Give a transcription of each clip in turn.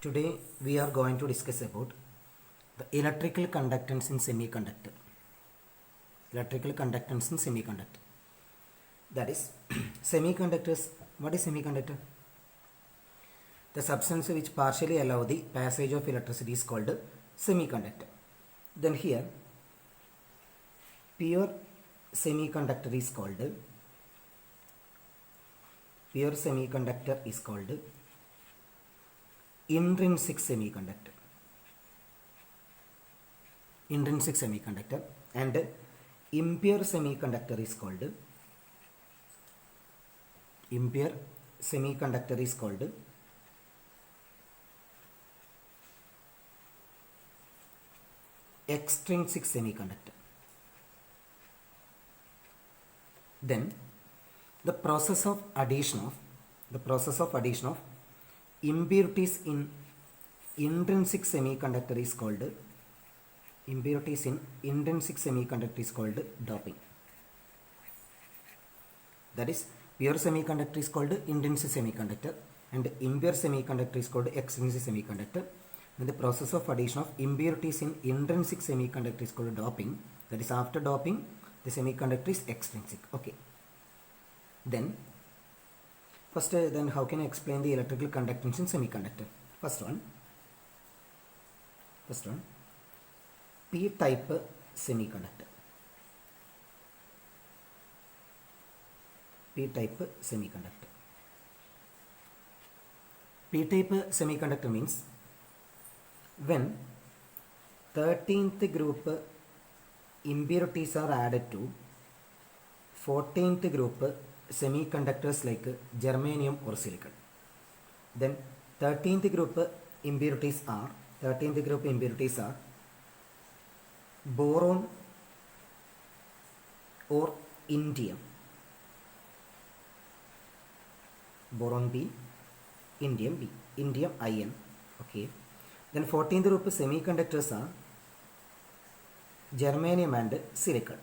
Today we are going to discuss about the electrical conductance in semiconductor. Electrical conductance in semiconductor. That is semiconductors. What is semiconductor? The substance which partially allow the passage of electricity is called semiconductor. Then here pure semiconductor is called intrinsic semiconductor, and impure semiconductor is called extrinsic semiconductor. Then the process of addition of impurities in intrinsic semiconductor is called doping. That is, pure semiconductor is called intrinsic semiconductor and impure semiconductor is called extrinsic semiconductor. And the process of addition of impurities in intrinsic semiconductor is called doping. That is, after doping the semiconductor is extrinsic. Okay. Then how can I explain the electrical conductance in semiconductor? First one, p-type semiconductor. P-type semiconductor means when 13th group impurities are added to 14th group semiconductors like germanium or silicon. Then 13th group impurities are boron or indium. Boron B, indium B, indium ion. Okay. Then 14th group semiconductors are germanium and silicon.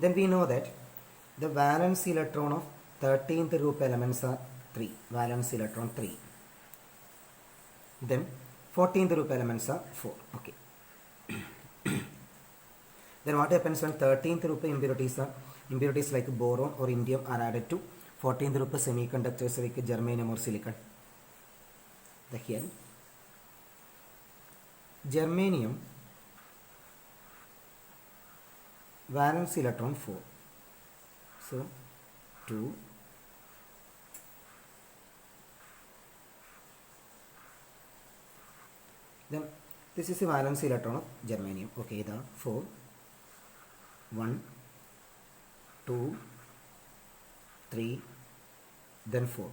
Then we know that the valence electron of 13th group elements are 3. Valence electron 3. Then 14th group elements are 4. Okay. Then what happens when 13th group impurities like boron or indium are added to 14th group semiconductors like germanium or silicon? Here germanium valence electron 4, so 2, then this is the valence electron of germanium. Okay, the 4, 1, 2, 3, then 4.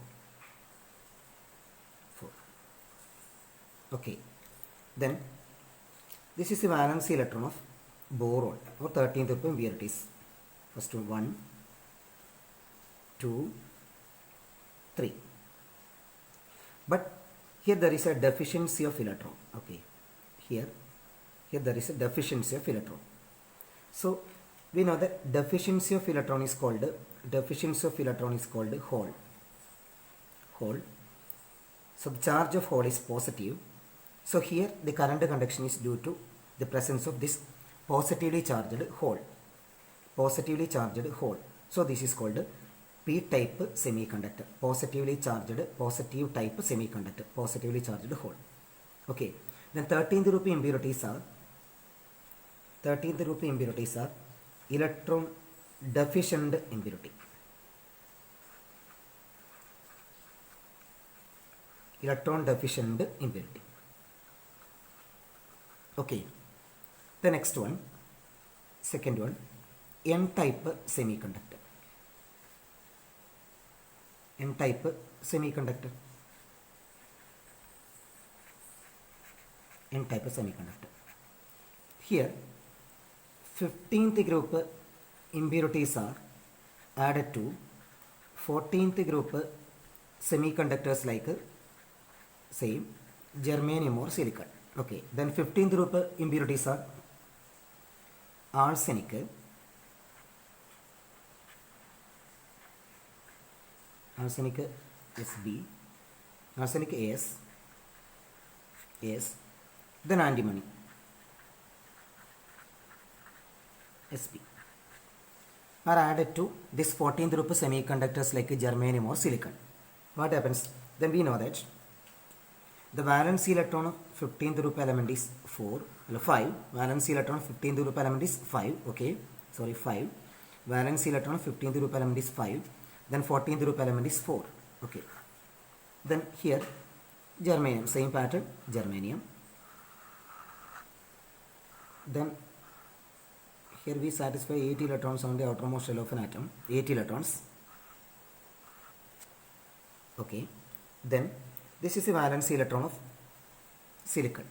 Okay, then this is the valence electron of boron or 13th group impurities. First 1, 2, 3. But here there is a deficiency of electron. Okay, here there is a deficiency of electron. So we know that deficiency of electron is called hole. So the charge of hole is positive. So here the current conduction is due to the presence of this positively charged hole. So this is called p-type semiconductor. Positive type semiconductor. Positively charged hole. Okay. Then 13th group impurities are electron deficient impurity. Okay. The next one, second one, n-type semiconductor. Here 15th group impurities are added to 14th group semiconductors like same germanium or silicon. Okay, then 15th group impurities are arsenic, SB, arsenic AS, then antimony SP are added to this 14th group semiconductors like germanium or silicon. What happens? Then we know that the valence electron of 15th group element is 5. Valence electron of 15th group element is 5. Okay, sorry, 5. Valence electron of 15th group element is 5. Then 14th group element is 4. Okay. Then here germanium, same pattern, germanium. Then here we satisfy 8 electrons on the outermost shell of an atom. 8 electrons. Okay. Then this is the valence electron of silicon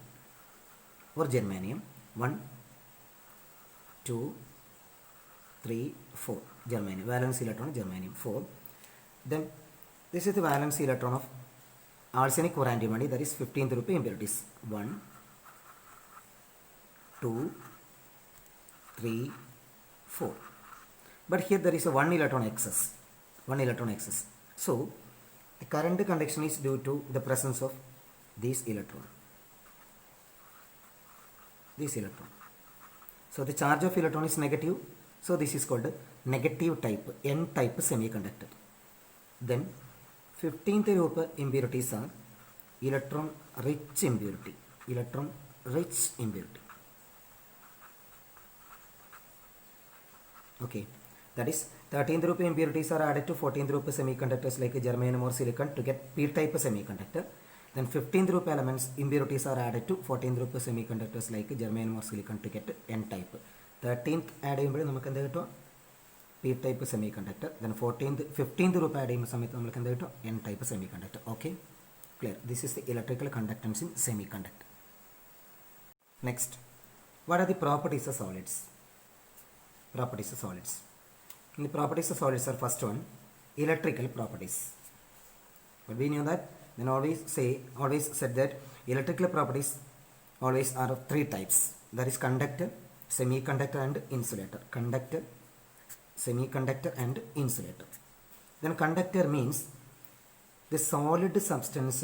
or germanium. 1, 2, 3, 4. Germanium. Valence electron of germanium. 4. Then this is the valence electron of arsenic or antimony, that is 15th group impurities. 1, 2, 3, 4. But here there is a 1 electron excess. 1 electron excess. So the current conduction is due to the presence of this electron. This electron. So the charge of electron is negative. So this is called negative type, N type semiconductor. Then 15th group impurities are electron rich impurity. Electron rich impurity. Okay, that is 13th group impurities are added to 14th group semiconductors like germanium or silicon to get P-type semiconductor. Then 15th group elements impurities are added to 14th group semiconductors like germanium or silicon to get N-type. 13th add ചെയ്യുമ്പോൾ നമുക്ക് എന്ത് കിട്ടും? P-type semiconductor. Then 15th group add ചെയ്യുമ്പോൾ സമയത്ത് നമുക്ക് എന്ത് കിട്ടും? N-type semiconductor. Okay, clear. This is the electrical conductance in semiconductor. Next, what are the properties of solids? Properties of solids. And the properties of solids are first one, electrical properties. But we knew that, then always said that electrical properties always are of 3 types. That is conductor, semiconductor and insulator. Conductor, semiconductor and insulator. Then conductor means the solid substance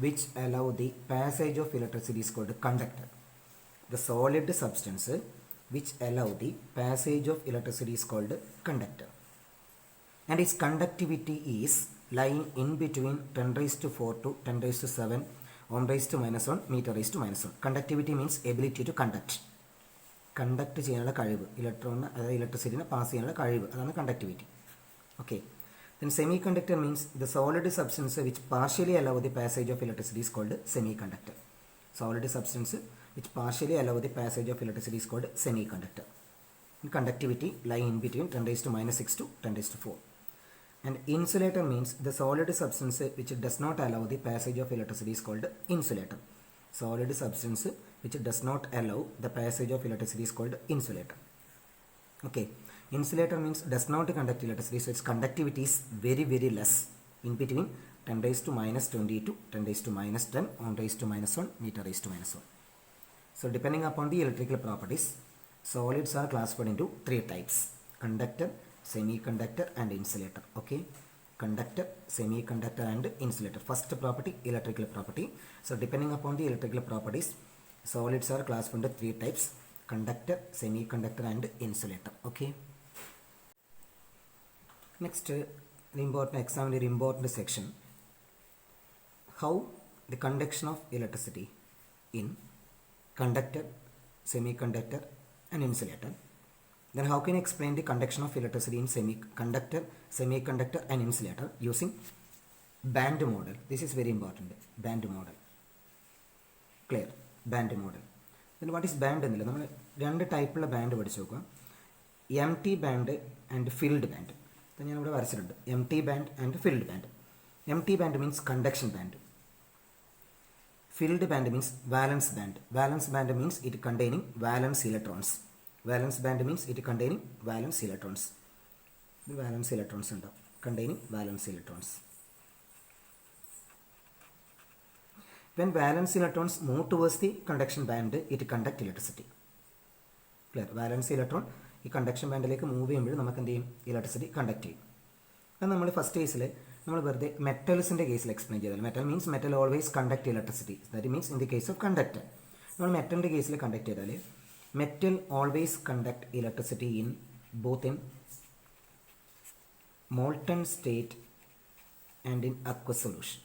which allow the passage of electricity is called conductor. The solid substance which allow the passage of electricity is called conductor. And its conductivity is lying in between 10 raised to 4 to 10 raised to 7 ohm raised to minus 1 meter raised to minus 1. Conductivity means ability to conduct. Conduct ചെയ്യാനുള്ള കഴിവ്, electron അതായത് ഇലക്ട്രിസിറ്റിനെ pass ചെയ്യാനുള്ള കഴിവ്, അതാണ് conductivity. Okay. Then semiconductor means the solid substance which partially allow the passage of electricity is called semiconductor. Solid substance which partially allow the passage of electricity is called semiconductor. And conductivity lying in between 10 raised to minus 6 to 10 raised to 4. And insulator means the solid substance which does not allow the passage of electricity is called insulator. Solid substance which does not allow the passage of electricity is called insulator. Okay. Insulator means does not conduct electricity, so its conductivity is very, very less, in between 10 raised to minus 20 to 10 raised to minus 10 ohm raised to minus 1 meter raised to minus 1. So depending upon the electrical properties, solids are classified into 3 types: conductor, semiconductor and insulator. Okay, conductor, semiconductor and insulator. First property, electrical property. So depending upon the electrical properties, solids are classified into 3 types: conductor, semiconductor and insulator. Okay. Next, important section, how the conduction of electricity in conductor, semiconductor and insulator. Then how can you explain the conduction of electricity in semiconductor, semiconductor and insulator using band model. This is very important, band model. Clear? Band model. Then what is band? നമ്മൾ 2 ടൈപ്പുള്ള band പഠിച്ചു നോക്കുക. M T band and filled band. അപ്പം ഞാനിവിടെ വരച്ചിട്ടുണ്ട് M T band and filled band. M T band means conduction band. Filled band means valence band. Valence band means it containing valence electrons. Valence band means it containing valence electrons. The valence electrons ഉണ്ട്, containing valence electrons. When valence electrons move towards the conduction band, it conduct electricity. Clear? Valence electron ഈ conduction ബാൻഡിലേക്ക് move ചെയ്യുമ്പോൾ നമുക്ക് എന്ത് ചെയ്യും? Electricity conduct ചെയ്യും. അത് നമ്മൾ first കേസിൽ നമ്മൾ വെറുതെ മെറ്റൽസിൻ്റെ കേസിൽ എക്സ്പ്ലെയിൻ ചെയ്താൽ metal means metal always conduct electricity, that means in the case of conductor. നമ്മൾ മെറ്റലിൻ്റെ കേസിൽ കണ്ടക്ട് ചെയ്താൽ metal always conduct electricity in both in molten state and in aqueous solution.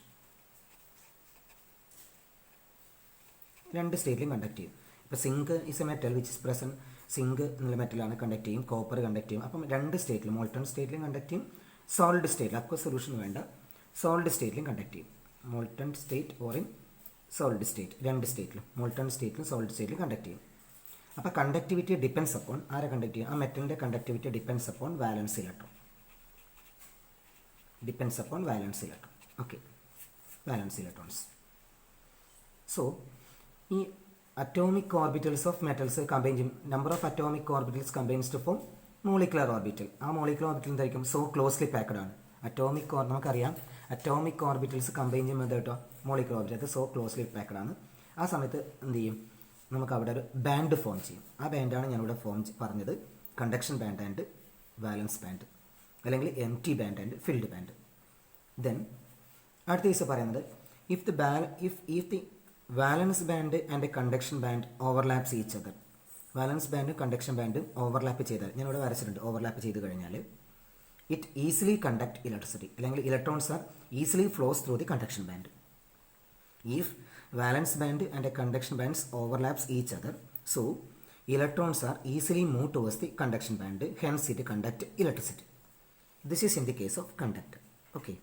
രണ്ട് സ്റ്റേറ്റിലും കണ്ടക്ട് ചെയ്യും. ഇപ്പോൾ zinc is a metal which is present, zinc എന്നുള്ള മെറ്റലാണ് കണ്ടക്ട് ചെയ്യും, കോപ്പർ കണ്ടക്ട് ചെയ്യും. അപ്പം രണ്ട് സ്റ്റേറ്റിലും മോൾട്ടൺ സ്റ്റേറ്റിലും കണ്ടക്ട് ചെയ്യും, സോളിഡ് സ്റ്റേറ്റിൽ അക്വസ് സൊല്യൂഷൻ വേണ്ട സോളിഡ് സ്റ്റേറ്റിലും കണ്ടക്ട് ചെയ്യും. Molten state or in solid state, രണ്ട് സ്റ്റേറ്റിലും മോൾട്ടൺ സ്റ്റേറ്റിലും സോളിഡ് സ്റ്റേറ്റിലും കണ്ടക്ട് ചെയ്യും. അപ്പോൾ കണ്ടക്ടിവിറ്റി ഡിപ്പെൻസ് അപ്പോൺ ആരെ കണ്ടക്ട് ചെയ്യും, ആ മെറ്റലിൻ്റെ conductivity depends upon valence electron, depends upon valence electron. Okay, valence electrons. So ഈ atomic orbitals of metals combine ചെയ്യും. Number of atomic orbitals combines to form molecular orbital. ആ molecular orbital എന്തായിരിക്കും, so closely packed ആണ്. നമുക്കറിയാം atomic orbitals combine ചെയ്യുമ്പോൾ കേട്ടോ molecular orbital, അത് so closely packed ആണ്. ആ സമയത്ത് എന്ത് ചെയ്യും, നമുക്ക് അവിടെ ഒരു ബാൻഡ് ഫോം ചെയ്യും. ആ ബാൻഡാണ് ഞാനിവിടെ പറഞ്ഞത്, conduction band and valence band, അല്ലെങ്കിൽ empty band and filled band. Then അടുത്ത ദിവസം പറയുന്നത് if the valence band and conduction band overlaps each other. വാലൻസ് ബാൻഡും കണ്ടക്ഷൻ ബാൻഡും ഓവർലാപ്പ് ചെയ്താൽ, ഞാനിവിടെ വരച്ചിട്ടുണ്ട്, ഓവർലാപ്പ് ചെയ്ത് കഴിഞ്ഞാൽ ഇറ്റ് ഈസിലി കണ്ടക്ട് ഇലക്ട്രിസിറ്റി, അല്ലെങ്കിൽ electrons are easily flows through the conduction band. If valence band and a conduction bands overlaps each other, so electrons are easily moved towards the conduction band, hence it conduct electricity. This is in the case of conductor. Okay,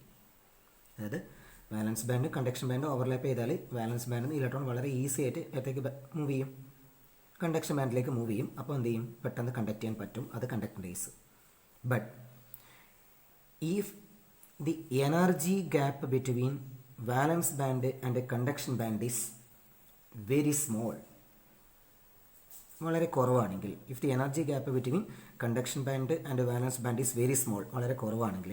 അതായത് വാലൻസ് band conduction band overlap ചെയ്താൽ വാലൻസ് ബാൻഡിൽ നിന്ന് electron വളരെ easy ആയിട്ട് എത്തേക്ക് move ചെയ്യും, conduction ബാൻഡിലേക്ക് move ചെയ്യും. അപ്പോൾ എന്ത് ചെയ്യും, പെട്ടെന്ന് കണ്ടക്ട് ചെയ്യാൻ പറ്റും, അത് conductor case. But if the energy gap between valence band and a conduction band is very small, വളരെ കുറവാണെങ്കിൽ, if the energy gap between conduction band and valence band is very small, വളരെ കുറവാണെങ്കിൽ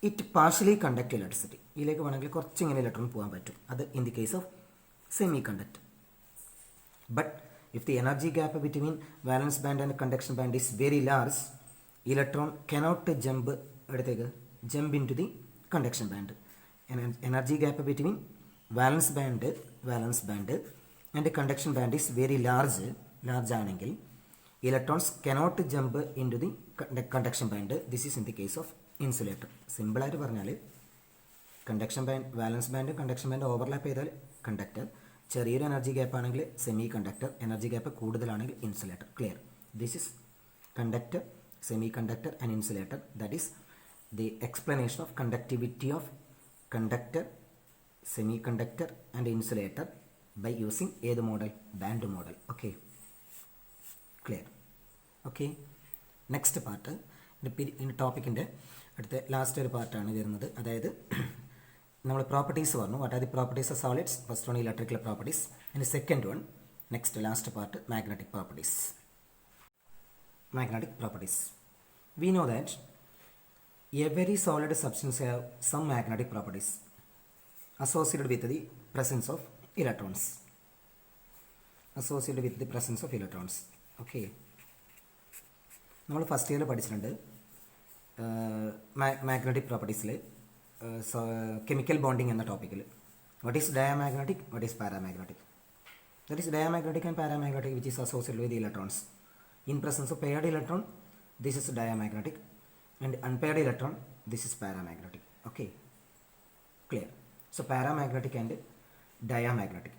it partially conduct electricity, ഇതിലേക്ക് വേണമെങ്കിൽ കുറച്ചിങ്ങനെ electron പോകാൻ പറ്റും, അത് in the case of semiconductor. But if the energy gap between valence band and conduction band is very large, electron cannot jump into the conduction band. Energy gap between valence band and conduction band is very large ആണെങ്കിൽ electrons cannot jump into the conduction band. This is in the case of insulator. Simple ആയിട്ട് പറഞ്ഞാൽ conduction band valence band conduction band overlap ചെയ്താൽ conductor, ചെറിയൊരു energy gap ആണെങ്കിൽ semi conductor, energy gap കൂടുതലാണെങ്കിൽ insulator. Clear? This is conductor, semi conductor and insulator. That is the explanation of conductivity of conductor, semiconductor and insulator by using ഏത് model, band model. Okay, clear? Okay, next part ടോപ്പിക്കിൻ്റെ അടുത്ത last ഒരു പാർട്ടാണ് വരുന്നത്. അതായത് നമ്മൾ properties പറഞ്ഞു, what are the properties of solids. First one electrical properties, and second one next last part magnetic properties. Magnetic properties. We know that every solid substance have some magnetic properties associated with the presence of electrons. Okay, നമ്മൾ first ഇയറിൽ പഠിച്ചിട്ടുണ്ട് magnetic പ്രോപ്പർട്ടീസിൽ chemical bonding എന്ന ടോപ്പിക്കിൽ. What is diamagnetic, what is paramagnetic. That is diamagnetic and paramagnetic which is associated with electrons. In presence of paired electron, this is diamagnetic, and unpaired electron, this is paramagnetic. Okay, clear? So paramagnetic and diamagnetic.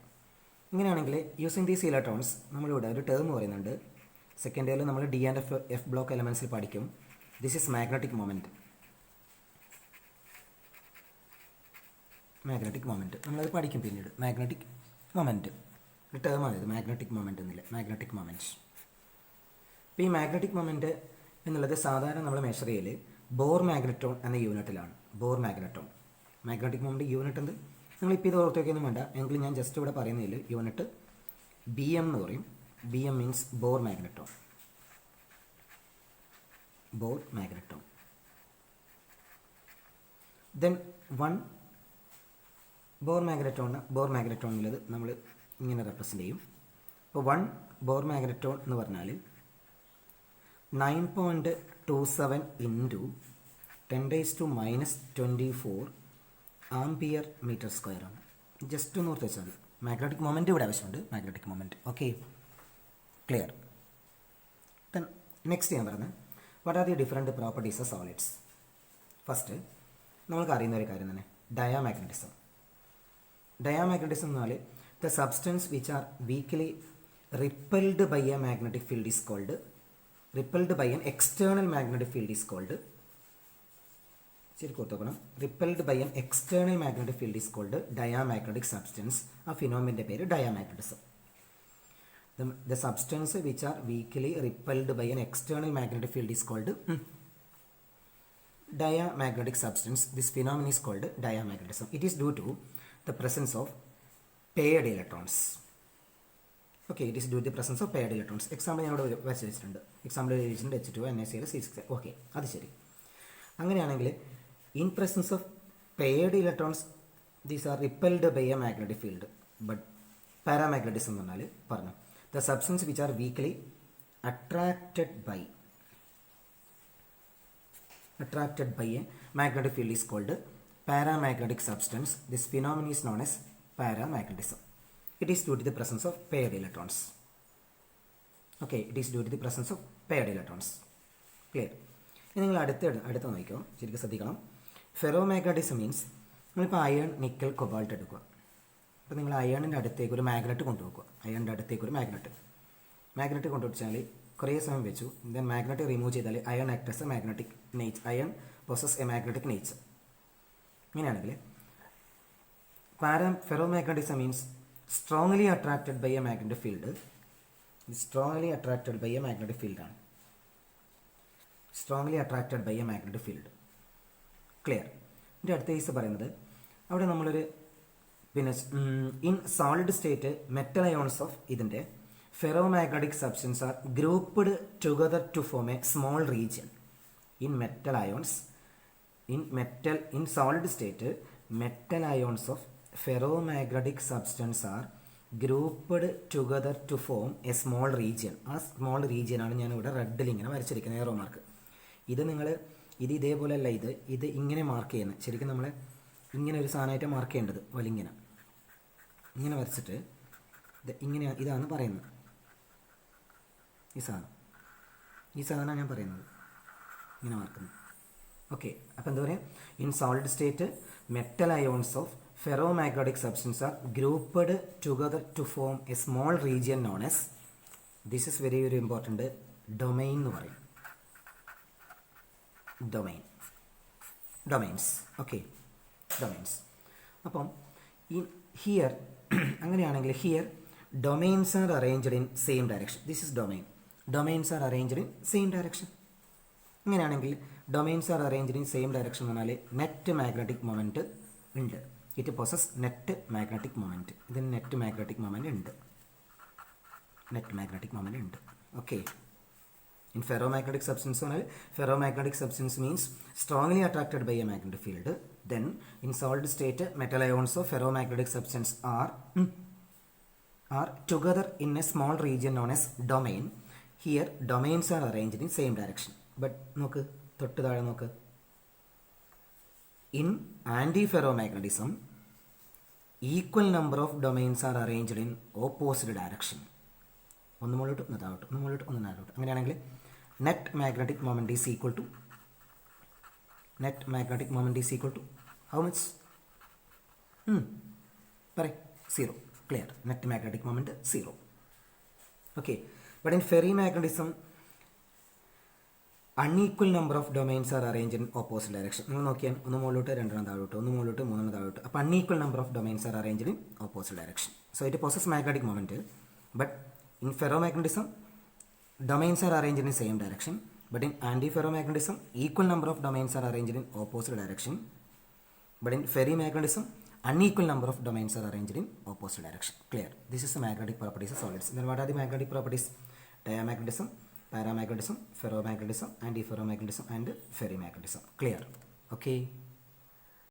ഇങ്ങനെയാണെങ്കിൽ using these electrons നമ്മളിവിടെ ഒരു term പറയുന്നുണ്ട്. Second ഇയറിൽ നമ്മൾ D and F block എലമെൻസിൽ പഠിക്കും. This is magnetic moment. നമ്മളത് പഠിക്കും പിന്നീട്. മാഗ്നറ്റിക് മൊമെൻറ്റ് ഒരു ടേമാണിത്, മാഗ്നറ്റിക് മൊമെൻറ്റ് എന്നില്ല, മാഗ്നറ്റിക് മൊമെൻറ്റ്. അപ്പോൾ ഈ മാഗ്നറ്റിക് മൊമെൻറ്റ് എന്നുള്ളത് സാധാരണ നമ്മൾ മെഷർ ചെയ്യൽ ബോർ മാഗ്നറ്റോൺ എന്ന യൂണിറ്റിലാണ്. Bohr magneton, magnetic moment unit എന്ത്, നിങ്ങളിപ്പോൾ ഇത് ഓർത്ത് വയ്ക്കൊന്നും വേണ്ട, എങ്കിലും ഞാൻ ജസ്റ്റ് ഇവിടെ പറയുന്നതിൽ യൂണിറ്റ് ബി എം എന്ന് പറയും. B M means Bohr magneton. Then one Bohr മാഗ്നറ്റോണിലത് നമ്മൾ ഇങ്ങനെ റെപ്രസെൻ്റ് ചെയ്യും. അപ്പോൾ വൺ ബോർ മാഗ്നറ്റോൺ എന്ന് പറഞ്ഞാൽ 9.27 into 10⁻24 ആംപിയർ മീറ്റർ സ്ക്വയർ ആണ്. ജസ്റ്റ് ഒന്ന് ഓർത്ത് വെച്ചാൽ മതി. മാഗ്നറ്റിക് മൊമെൻറ്റ് ഇവിടെ ആവശ്യമുണ്ട്. Magnetic moment okay, clear. Then next ഞാൻ പറയുന്നത് what are the different properties of solids. First നമ്മൾക്ക് അറിയുന്ന ഒരു കാര്യം തന്നെ ഡയാമാഗ്നറ്റിസം. ഡയാമാഗ്നറ്റിസം എന്നാൽ the substance which are weakly repelled by a magnetic field is called, repelled by an external magnetic field is called, ശരിക്കും ഓർത്തോക്കണം, repelled by an external magnetic field is called diamagnetic substance. ആ ഫിനോമിൻ്റെ പേര് diamagnetism. The substance which are weakly repelled by an external magnetic field is called diamagnetic substance. This phenomenon is called diamagnetism. It is due to the presence of paired electrons. Okay, it is due to the presence of paired electrons. Example ഞാനിവിടെ വരച്ചിട്ടുണ്ട്. Example എഴുതിയിട്ടുണ്ട് H2 NaCl C6. Okay, അത് ശരി. അങ്ങനെയാണെങ്കിൽ in presence of paired electrons these are repelled by a magnetic field. But paramagnetism എന്ന് പറഞ്ഞാൽ പറഞ്ഞു the substance which are weakly attracted by a magnetic field is called paramagnetic substance. This phenomenon is known as paramagnetism. It is due to the presence of paired electrons. Okay, it is due to the presence of paired electrons. Clear? ഇനി നിങ്ങൾ അടുത്ത നോക്കിക്കോ, ശരിക്കും ശ്രദ്ധിക്കണം. Ferromagnetism means നമ്മളിപ്പോൾ iron, nickel, cobalt എടുക്കുക. അപ്പോൾ നിങ്ങൾ അയണിൻ്റെ അടുത്തേക്ക് ഒരു മാഗ്നറ്റ് കൊണ്ടുവെക്കുക. അയണിൻ്റെ അടുത്തേക്ക് ഒരു മാഗ്നറ്റ് കൊണ്ടുവച്ചാൽ കുറേ സമയം വെച്ചു. ദെൻ മാഗ്നറ്റ് റിമൂവ് ചെയ്താൽ iron act a magnetic nature, iron possess a magnetic nature. ഇങ്ങനെയാണെങ്കിൽ ferromagnetism means strongly attracted by a magnetic field. Strongly attracted by a magnetic ഫീൽഡാണ്. Strongly attracted by a magnetic field. Clear? ഇതിൻ്റെ അടുത്ത case പറയുന്നത് അവിടെ നമ്മളൊരു പിന്നെ in solid state metal ions of ഇതിൻ്റെ ferromagnetic substance are grouped together to form a small region. In metal ions in solid state metal ions of ferromagnetic substance are grouped together to form a small region. ആ small region ആണ് ഞാൻ ഇവിടെ റെഡിൽ ഇങ്ങനെ വരച്ചിരിക്കുന്നത്, ഏറോ mark. ഇത് നിങ്ങൾ ഇതേപോലെ അല്ല, ഇത് ഇങ്ങനെ മാർക്ക് ചെയ്യുന്നത്. ശരിക്കും നമ്മൾ ഇങ്ങനെ ഒരു സാധനമായിട്ട് മാർക്ക് ചെയ്യേണ്ടത് ഇങ്ങനെ വരച്ചിട്ട് ഇങ്ങനെ ഇതാണ് പറയുന്നത്. ഈ സാധനം ഞാൻ പറയുന്നത് ഇങ്ങനെ മാർക്കുന്നത്. ഓക്കെ, അപ്പോൾ എന്താ പറയുക? In solid state metal ions of ferromagnetic substance are grouped together to form a small region known as, this is very very important, domain എന്ന് പറയും. ഡൊമൈൻസ്. Okay, domains. അപ്പം ഹിയർ അങ്ങനെയാണെങ്കിൽ here domains are arranged in same direction. This is domain. Domains are arranged in same direction. ഇങ്ങനെയാണെങ്കിൽ domains are arranged in same direction എന്ന് പറഞ്ഞാൽ net magnetic moment ഉണ്ട്. It possess net magnetic moment. ഇതിന് net magnetic moment ഉണ്ട്. Okay, in ferromagnetic substance only, ferromagnetic substance means strongly attracted by a magnetic field. Then in solid state metal ions of ferromagnetic substance are together in a small region known as domain. Here domains are arranged in same direction. But നോക്ക്, തൊട്ട് താഴെ നോക്ക്, in antiferromagnetism equal number of domains are arranged in opposite direction. ഒന്ന് മുകളിലോട്ട് ഒന്ന് താഴോട്ട്, ഒന്ന് മുകളിലോട്ട് ഒന്ന് താഴോട്ട്. അങ്ങനെയാണെങ്കിൽ net magnetic moment is equal to how much? പറയും 0. Clear? Net magnetic moment 0. Okay, but in ferrimagnetism unequal number of domains are arrange in opposite direction. നിങ്ങൾ നോക്കിയാൽ ഒന്ന് മുകളിലോട്ട്, രണ്ടെണ്ണം താഴോട്ട്, ഒന്ന് മുകളിലോട്ട്, മൂന്നെണ്ണം താഴോട്ട്. അപ്പോൾ unequal number of domains are arrange in opposite direction. So it poses magnetic moment. But in ferromagnetism domains are arranged in the same direction, but in antiferromagnetism equal number of domains are arranged in opposite direction, but in ferrimagnetism unequal number of domains are arranged in opposite direction. Clear? This is the magnetic properties of solids. Then what are the magnetic properties? Diamagnetism, paramagnetism, ferromagnetism, antiferromagnetism and ferrimagnetism. Clear? Okay.